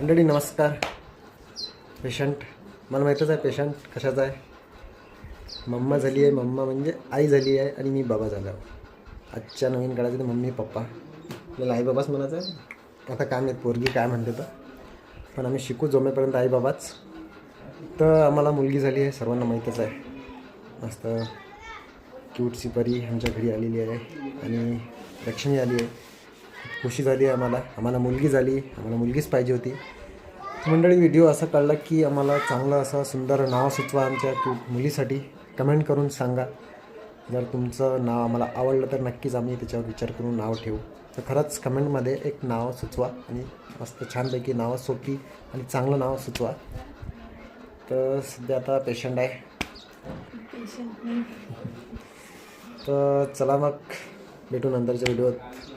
मंडळी नमस्कार. पेशंट मला माहीतच आहे पेशंट कशाचा आहे. मम्मा झाली आहे, मम्मा म्हणजे आई झाली आहे आणि मी बाबा झालो. आजच्या नवीन काळाचे तर मम्मी पप्पा आपल्याला आई बाबाच म्हणायचं आहे. आता काय माहीत पोरगी काय म्हणते तर, पण आम्ही शिकू जोमेपर्यंत आई बाबाच. तर आम्हाला मुलगी झाली आहे, सर्वांना माहीतच आहे. मस्त क्यूटची परी आमच्या घरी आलेली आहे आणि लक्ष्मी आली आहे. खुशी झाली आहे आम्हाला मुलगी झाली. आम्हाला मुलगीच पाहिजे होती. मंडळी व्हिडिओ असा कळला की आम्हाला चांगलं असं सुंदर नाव सुचवा आमच्या मुलीसाठी. कमेंट करून सांगा. जर तुमचं नाव आम्हाला आवडलं तर नक्कीच आम्ही त्याच्यावर विचार करून नाव ठेवू. तर खरंच कमेंटमध्ये एक नाव सुचवा आणि मस्त छानपैकी नावं सोपी आणि चांगलं नाव सुचवा. तर सध्या आता पेशंट आहे. तर चला मग भेटू नंतरच्या व्हिडिओत.